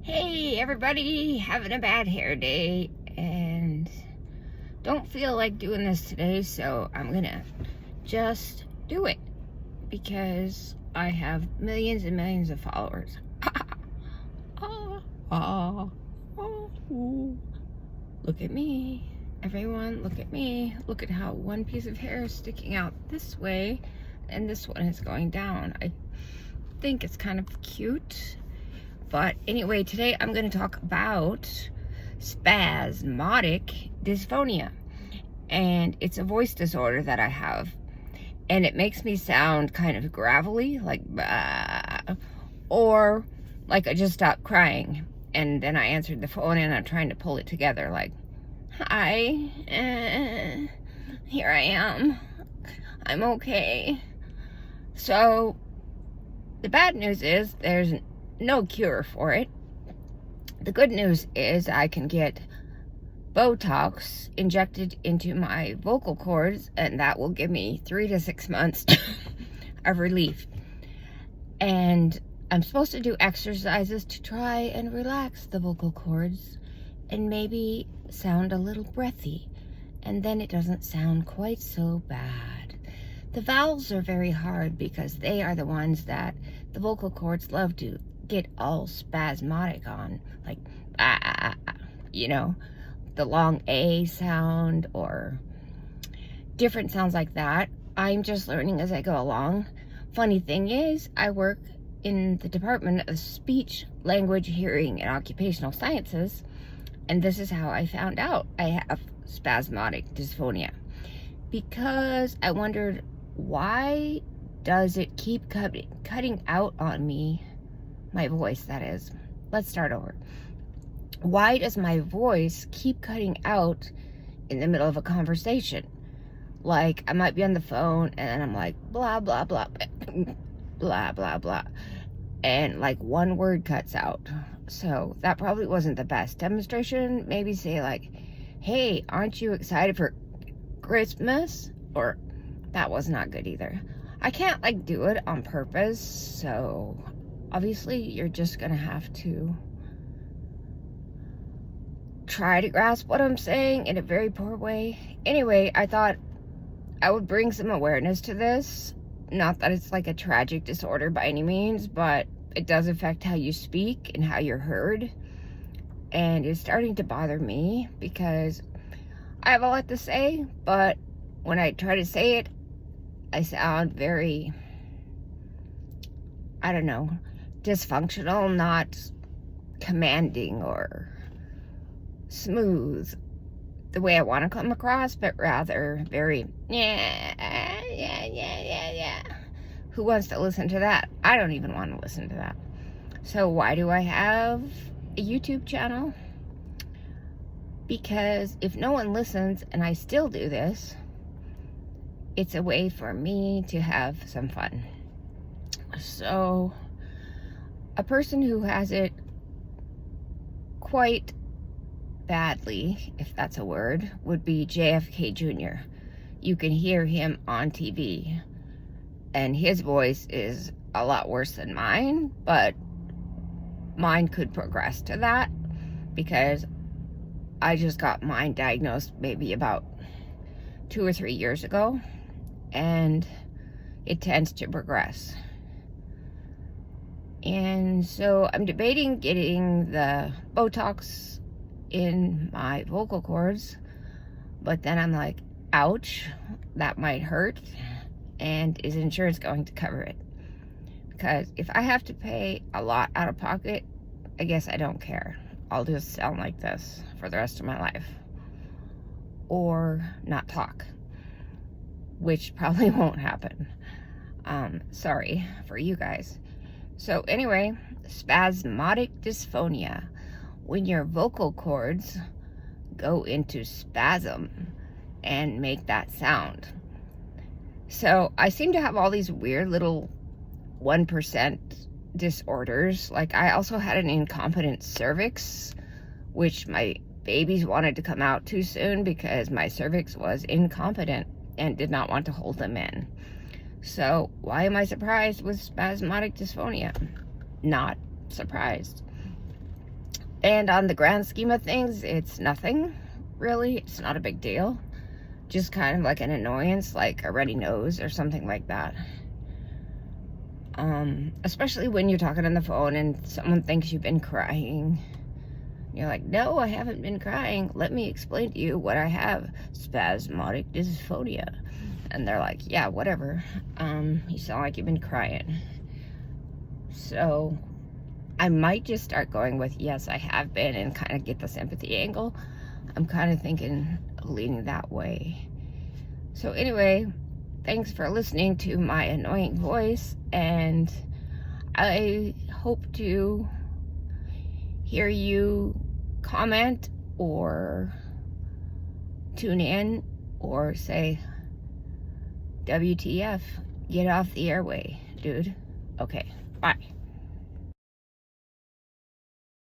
Hey everybody, having a bad hair day and don't feel like doing this today, so I'm gonna just do it because I have millions and millions of followers. Look at me, everyone, look at me. Look at how one piece of hair is sticking out this way and this one is going down. I think it's kind of cute. But anyway, today I'm going to talk about spasmodic dysphonia. And it's a voice disorder that I have. And it makes me sound kind of gravelly, like bah, or like I just stopped crying. And then I answered the phone and I'm trying to pull it together like, hi, here I am. I'm okay. So the bad news is there's no cure for it. The good news is I can get Botox injected into my vocal cords, and that will give me 3 to 6 months of relief. And I'm supposed to do exercises to try and relax the vocal cords and maybe sound a little breathy, and then it doesn't sound quite so bad. The vowels are very hard because they are the ones that the vocal cords love to get all spasmodic on, like you know, the long A sound or different sounds like that. I'm just learning as I go along. Funny thing is, I work in the Department of Speech, Language, Hearing, and Occupational Sciences, and this is how I found out I have spasmodic dysphonia, because I wondered, why does it keep cutting out on me? My voice, that is. Let's start over. Why does my voice keep cutting out in the middle of a conversation? Like, I might be on the phone and then I'm like, blah, blah, blah, blah, blah, blah. And like one word cuts out. So that probably wasn't the best demonstration. Maybe say like, hey, aren't you excited for Christmas? Or that was not good either. I can't like do it on purpose, so obviously you're just gonna have to try to grasp what I'm saying in a very poor way. Anyway, I thought I would bring some awareness to this. Not that it's like a tragic disorder by any means, but it does affect how you speak and how you're heard. And it's starting to bother me because I have a lot to say, but when I try to say it, I sound very, I don't know, dysfunctional, not commanding or smooth the way I want to come across, but rather very, yeah. Who wants to listen to that? I don't even want to listen to that. So why do I have a YouTube channel? Because if no one listens and I still do this, it's a way for me to have some fun. So a person who has it quite badly, if that's a word, would be JFK Jr. You can hear him on TV, and his voice is a lot worse than mine, but mine could progress to that because I just got mine diagnosed maybe about 2 or 3 years ago, and it tends to progress. And so I'm debating getting the Botox in my vocal cords, but then I'm like, ouch, that might hurt, and is insurance going to cover it? Because if I have to pay a lot out of pocket, I guess I don't care. I'll just sound like this for the rest of my life, or not talk, which probably won't happen. Sorry for you guys. So anyway, spasmodic dysphonia, when your vocal cords go into spasm and make that sound. So I seem to have all these weird little 1% disorders. Like, I also had an incompetent cervix, which my babies wanted to come out too soon because my cervix was incompetent and did not want to hold them in. So why am I surprised with spasmodic dysphonia? Not surprised. And on the grand scheme of things, it's nothing, really. It's not a big deal. Just kind of like an annoyance, like a runny nose or something like that. Especially when you're talking on the phone and someone thinks you've been crying. You're like, no, I haven't been crying. Let me explain to you what I have. Spasmodic Dysphonia. And they're like, yeah, whatever. You sound like you've been crying. So I might just start going with, yes, I have been, and kind of get the sympathy angle. I'm kind of thinking of leaning that way. So anyway, thanks for listening to my annoying voice, and I hope to hear you comment or tune in or say, WTF, get off the airway, dude. Okay, bye.